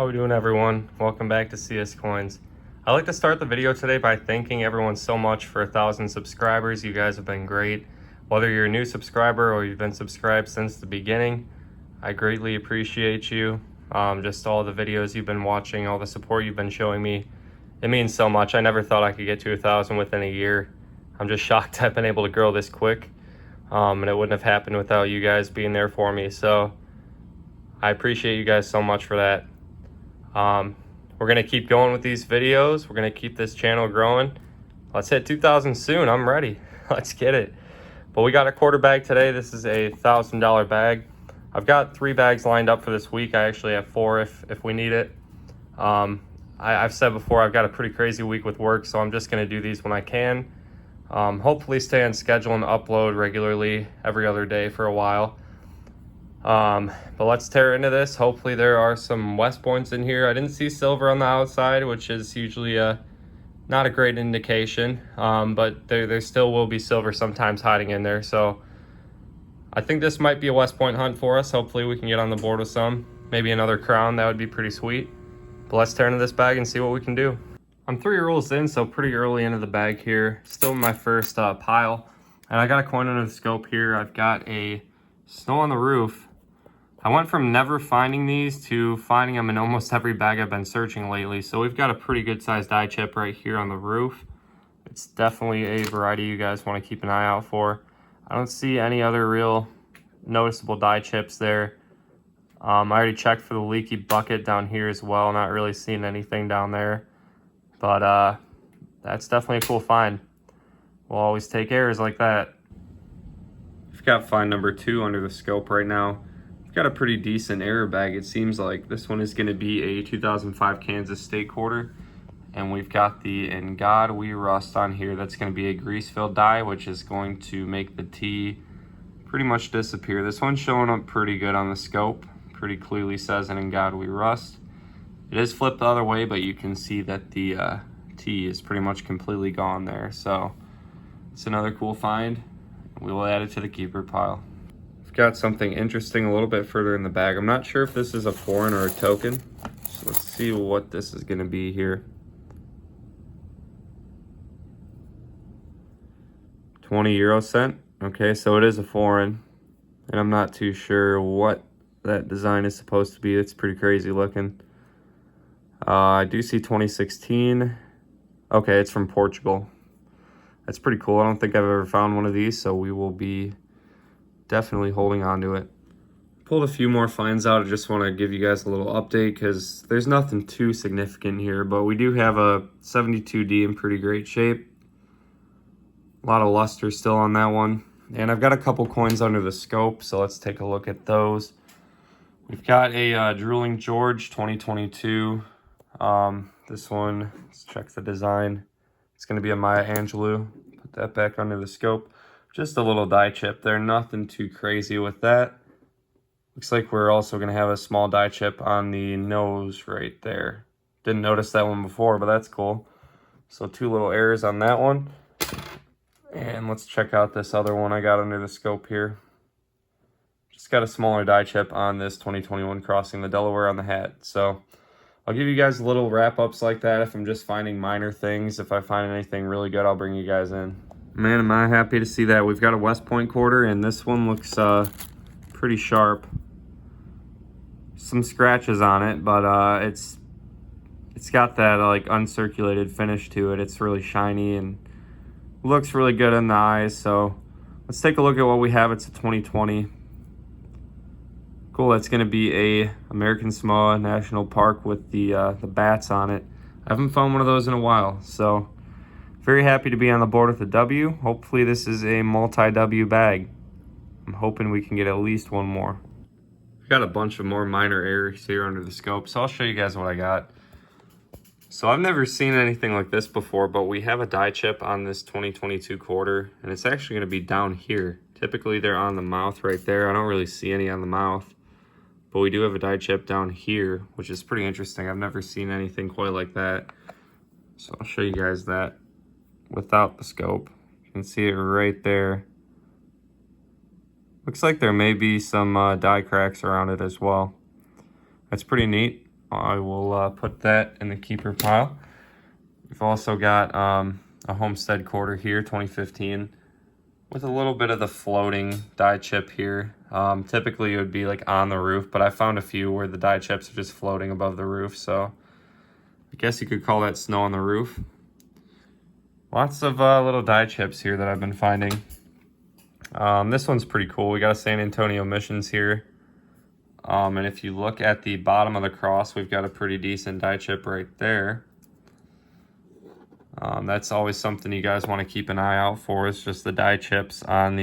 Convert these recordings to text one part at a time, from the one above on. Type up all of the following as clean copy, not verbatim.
we doing, everyone? Welcome back to CS Coins. I'd like to start the video today by thanking everyone so much for 1,000 subscribers. You guys have been great. Whether you're a new subscriber or you've been subscribed since the beginning, I greatly appreciate you. Just all the videos you've been watching, all the support you've been showing me. It means so much. I never thought I could get to 1,000 within a year. I'm just shocked I've been able to grow this quick. And it wouldn't have happened without you guys being there for me. So I appreciate you guys so much for that. We're going to keep going with these videos. We're going to keep this channel growing. Let's hit 2,000 soon. I'm ready. Let's get it. But we got a quarter bag today. This is a $1,000 bag. I've got 3 bags lined up for this week. I actually have 4 if we need it. I've said before, I've got a pretty crazy week with work, so I'm just going to do these when I can. Hopefully stay on schedule and upload regularly every other day for a while. But let's tear into this. Hopefully there are some West Points in here. I didn't see silver on the outside, which is usually not a great indication, but there still will be silver sometimes hiding in there. So I think this might be a West Point hunt for us. Hopefully we can get on the board with some. Maybe another crown. That would be pretty sweet. But let's tear into this bag and see what we can do. I'm 3 rolls in, so pretty early into the bag here. Still in my first pile. And I got a coin under the scope here. I've got a Snow on the Roof. I went from never finding these to finding them in almost every bag I've been searching lately. So we've got a pretty good sized die chip right here on the roof. It's definitely a variety you guys want to keep an eye out for. I don't see any other real noticeable die chips there. I already checked for the leaky bucket down here as well. Not really seeing anything down there. But that's definitely a cool find. We'll always take errors like that. We've got find number 2 under the scope right now. Got a pretty decent error bag. It seems like this one is going to be a 2005 Kansas State quarter, and we've got the In God We Rust on here. That's going to be a grease filled die, which is going to make the T pretty much disappear. This one's showing up pretty good on the scope. Pretty clearly says In God We Rust. It is flipped the other way, but you can see that the T is pretty much completely gone there. So it's another cool find. We will add it to the keeper pile. Got something interesting a little bit further in the bag. I'm not sure if this is a foreign or a token. So let's see what this is going to be here. 20 euro cent. Okay, so it is a foreign. And I'm not too sure what that design is supposed to be. It's pretty crazy looking. I do see 2016. Okay, it's from Portugal. That's pretty cool. I don't think I've ever found one of these, so we will be definitely holding on to it. Pulled a few more finds out. I just want to give you guys a little update because there's nothing too significant here, but we do have a 72D in pretty great shape. A lot of luster still on that one. And I've got a couple coins under the scope, so let's take a look at those. We've got a Drooling George 2022. This one, let's check the design. It's going to be a Maya Angelou. Put that back under the scope. Just a little die chip there, nothing too crazy with that. Looks like we're also going to have a small die chip on the nose right there. Didn't notice that one before, but that's cool. So 2 little errors on that one. And let's check out this other one I got under the scope here. Just got a smaller die chip on this 2021 Crossing the Delaware on the hat. So I'll give you guys little wrap-ups like that if I'm just finding minor things. If I find anything really good, I'll bring you guys in. Man, am I happy to see that. We've got a West Point quarter, and this one looks pretty sharp. Some scratches on it, but it's got that like uncirculated finish to it. It's really shiny and looks really good in the eyes. So let's take a look at what we have. It's a 2020. Cool. That's going to be a American Samoa National Park with the bats on it. I haven't found one of those in a while, so very happy to be on the board with a W. Hopefully this is a multi-W bag. I'm hoping we can get at least one more. I've got a bunch of more minor errors here under the scope, so I'll show you guys what I got. So I've never seen anything like this before, but we have a die chip on this 2022 quarter, and it's actually going to be down here. Typically they're on the mouth right there. I don't really see any on the mouth, but we do have a die chip down here, which is pretty interesting. I've never seen anything quite like that. So I'll show you guys that without the scope. You can see it right there. Looks like there may be some die cracks around it as well. That's pretty neat. I will put that in the keeper pile. We've also got a Homestead quarter here, 2015, with a little bit of the floating die chip here. Typically it would be like on the roof, but I found a few where the die chips are just floating above the roof, so I guess you could call that snow on the roof. Lots of little die chips here that I've been finding. This one's pretty cool. We got a San Antonio Missions here. And if you look at the bottom of the cross, we've got a pretty decent die chip right there. That's always something you guys want to keep an eye out for, is just the die chips on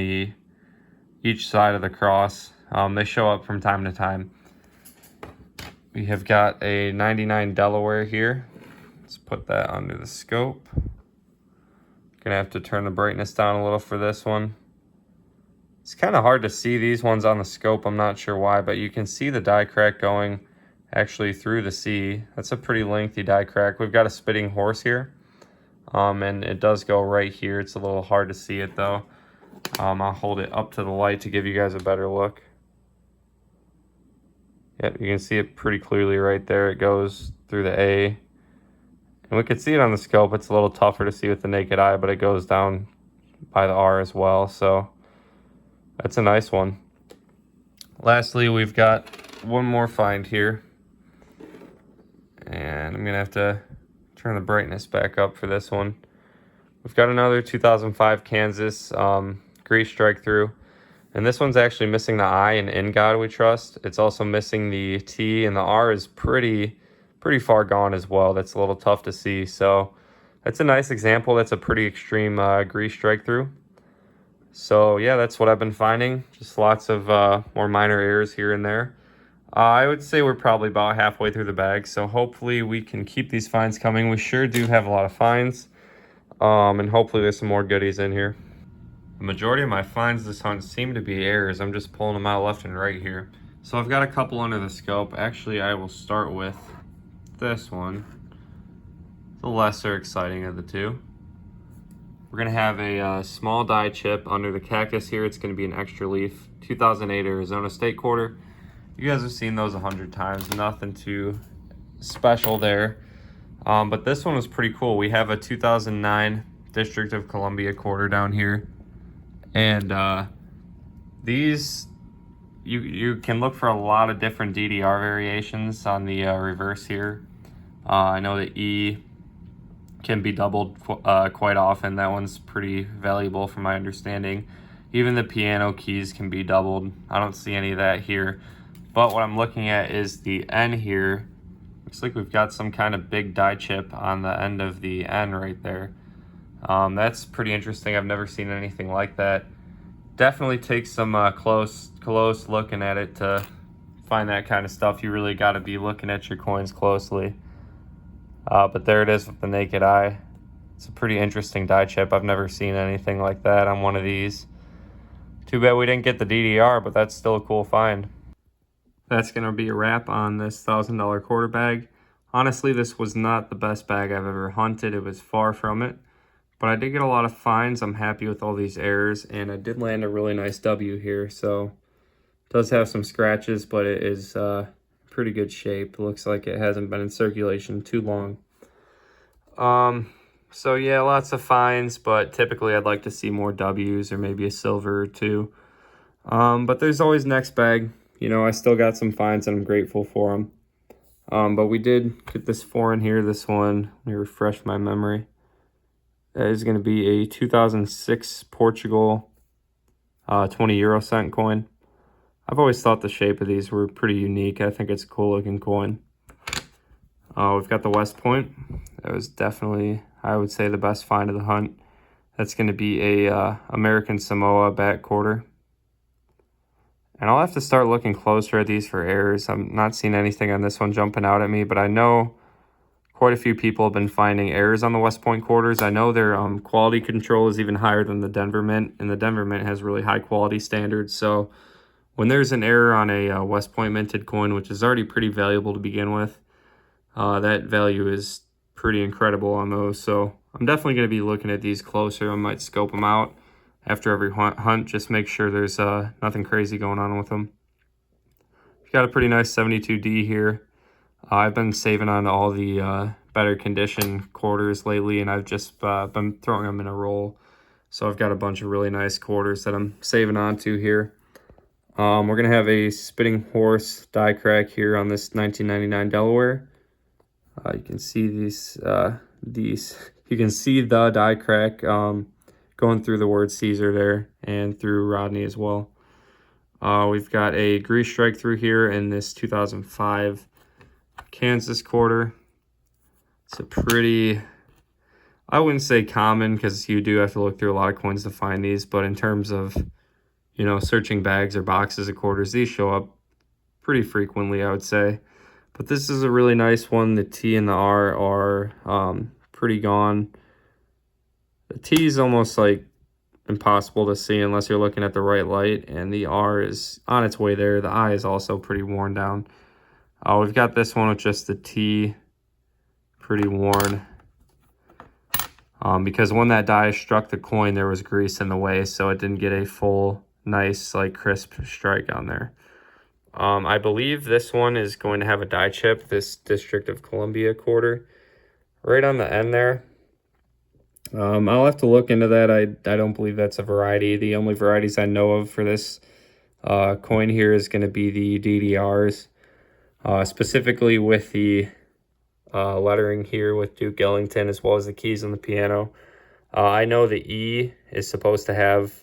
each side of the cross. They show up from time to time. We have got a 99 Delaware here. Let's put that under the scope. Gonna have to turn the brightness down a little for this one. It's kind of hard to see these ones on the scope. I'm not sure why, but you can see the die crack going actually through the C. That's a pretty lengthy die crack. We've got a Spitting Horse here. And it does go right here. It's a little hard to see it though. I'll hold it up to the light to give you guys a better look. Yep, you can see it pretty clearly right there. It goes through the A. And we could see it on the scope. It's a little tougher to see with the naked eye, but it goes down by the R as well. So that's a nice one. Lastly, we've got one more find here. And I'm gonna have to turn the brightness back up for this one. We've got another 2005 Kansas grease strike through. And this one's actually missing the I in God We Trust. It's also missing the T, and the R is pretty far gone as well. That's a little tough to see. So that's a nice example. That's a pretty extreme grease strike through. So yeah, that's what I've been finding. Just lots of more minor errors here and there. I would say we're probably about halfway through the bag, so hopefully we can keep these finds coming. We sure do have a lot of finds, and hopefully there's some more goodies in here. The majority of my finds this hunt seem to be errors. I'm just pulling them out left and right here. So I've got a couple under the scope. Actually, I will start with this one, the lesser exciting of the two. We're gonna have a small die chip under the cactus here. It's gonna be an extra leaf, 2008 Arizona State quarter. You guys have seen those 100 times, nothing too special there. But this one was pretty cool. We have a 2009 District of Columbia quarter down here. And these, you can look for a lot of different DDR variations on the reverse here. I know the E can be doubled quite often. That one's pretty valuable from my understanding. Even the piano keys can be doubled. I don't see any of that here. But what I'm looking at is the N here. Looks like we've got some kind of big die chip on the end of the N right there. That's pretty interesting. I've never seen anything like that. Definitely takes some close looking at it to find that kind of stuff. You really got to be looking at your coins closely. But there it is with the naked eye. It's a pretty interesting die chip. I've never seen anything like that on one of these. Too bad we didn't get the DDR, but that's still a cool find. That's going to be a wrap on this $1,000 quarter bag. Honestly, this was not the best bag I've ever hunted. It was far from it. But I did get a lot of finds. I'm happy with all these errors, and I did land a really nice W here. So it does have some scratches, but it is pretty good shape. It looks like it hasn't been in circulation too long. So yeah, lots of finds, but typically I'd like to see more W's or maybe a silver or two. But there's always next bag. You know, I still got some finds and I'm grateful for them. But we did get this foreign here. This one, let me refresh my memory. That is going to be a 2006 Portugal 20 euro cent coin. I've always thought the shape of these were pretty unique. I think it's a cool looking coin. We've got the West Point. That was definitely, I would say, the best find of the hunt. That's going to be a American Samoa back quarter. And I'll have to start looking closer at these for errors. I'm not seeing anything on this one jumping out at me, but I know quite a few people have been finding errors on the West Point quarters. I know their quality control is even higher than the Denver Mint, and the Denver Mint has really high quality standards. So when there's an error on a West Point minted coin, which is already pretty valuable to begin with, that value is pretty incredible on those. So I'm definitely going to be looking at these closer. I might scope them out after every hunt, just make sure there's nothing crazy going on with them. We've got a pretty nice 72D here. I've been saving on all the better condition quarters lately, and I've just been throwing them in a roll. So I've got a bunch of really nice quarters that I'm saving onto here. We're going to have a Spitting Horse die crack here on this 1999 Delaware. You can see you can see the die crack going through the word Caesar there and through Rodney as well. We've got a grease strike through here in this 2005 Kansas quarter. It's a pretty, I wouldn't say common, because you do have to look through a lot of coins to find these, but in terms of, you know, searching bags or boxes of quarters, these show up pretty frequently, I would say. But this is a really nice one. The T and the R are pretty gone. The T is almost like impossible to see unless you're looking at the right light, and the R is on its way there. The I is also pretty worn down. We've got this one with just the T pretty worn, because when that die struck the coin, there was grease in the way, so it didn't get a full, nice, like crisp strike on there. I believe this one is going to have a die chip, this District of Columbia quarter, right on the end there. I'll have to look into that. I don't believe that's a variety. The only varieties I know of for this coin here is going to be the DDRs, specifically with the lettering here with Duke Ellington, as well as the keys on the piano. I know the E is supposed to have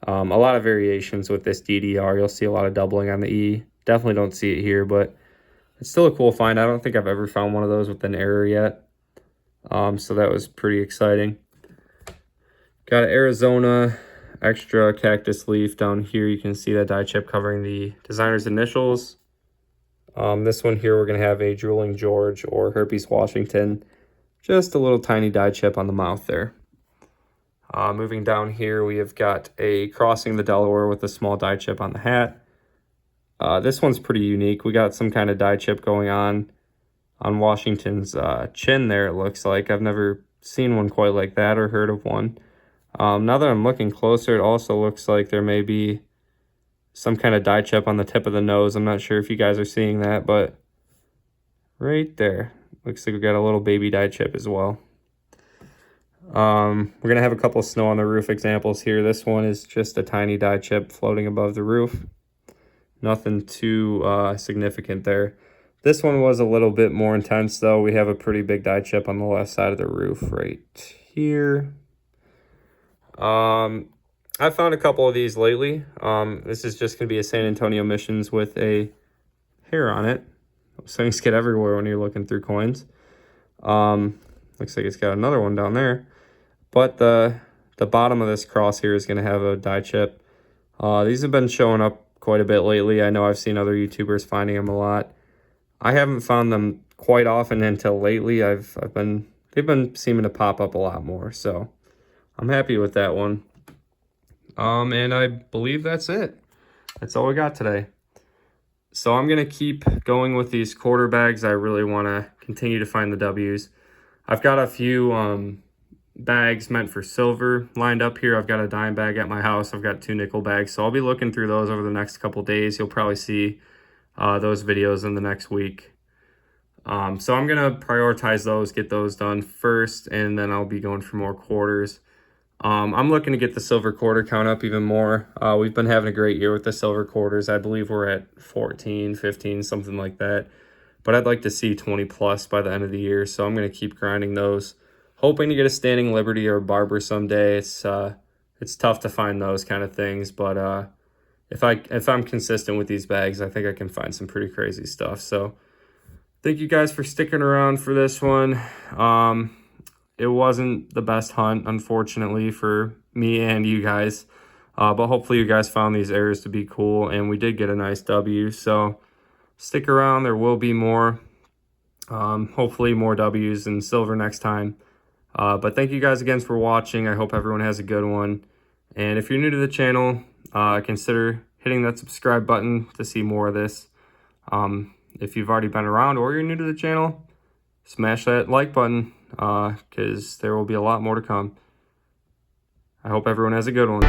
a lot of variations with this DDR. You'll see a lot of doubling on the E. Definitely don't see it here, but it's still a cool find. I don't think I've ever found one of those with an error yet. So that was pretty exciting. Got an Arizona extra cactus leaf down here. You can see that die chip covering the designer's initials. This one here, we're going to have a Drooling George or Herpes Washington. Just a little tiny die chip on the mouth there. Moving down here, we have got a Crossing the Delaware with a small die chip on the hat. This one's pretty unique. We got some kind of die chip going on Washington's chin there, it looks like. I've never seen one quite like that or heard of one. Now that I'm looking closer, it also looks like there may be some kind of die chip on the tip of the nose. I'm not sure if you guys are seeing that, but right there, looks like we got a little baby die chip as well. We're going to have a couple of snow on the roof examples here. This one is just a tiny die chip floating above the roof. Nothing too significant there. This one was a little bit more intense, though. We have a pretty big die chip on the left side of the roof right here. I found a couple of these lately. This is just going to be a San Antonio Missions with a hair on it. Those things get everywhere when you're looking through coins. Looks like it's got another one down there. But the bottom of this cross here is going to have a die chip. These have been showing up quite a bit lately. I know I've seen other YouTubers finding them a lot. I haven't found them quite often until lately. They've been seeming to pop up a lot more, so I'm happy with that one. And I believe that's it. That's all we got today. So I'm gonna keep going with these quarter bags. I really want to continue to find the W's. I've got a few bags meant for silver lined up here. I've got a dime bag at my house. I've got 2 nickel bags, so I'll be looking through those over the next couple days. You'll probably see those videos in the next week. So I'm gonna prioritize those, get those done first, and then I'll be going for more quarters. I'm looking to get the silver quarter count up even more. We've been having a great year with the silver quarters. I believe we're at 14, 15, something like that. But I'd like to see 20 plus by the end of the year, so I'm gonna keep grinding those. Hoping to get a Standing Liberty or a Barber someday. It's tough to find those kind of things, but if I'm consistent with these bags, I think I can find some pretty crazy stuff. So thank you guys for sticking around for this one. It wasn't the best hunt, unfortunately, for me and you guys, but hopefully you guys found these errors to be cool, and we did get a nice W. So stick around, there will be more, hopefully more W's and silver next time. But thank you guys again for watching. I hope everyone has a good one. And if you're new to the channel, consider hitting that subscribe button to see more of this. If you've already been around or you're new to the channel, smash that like button, because there will be a lot more to come. I hope everyone has a good one.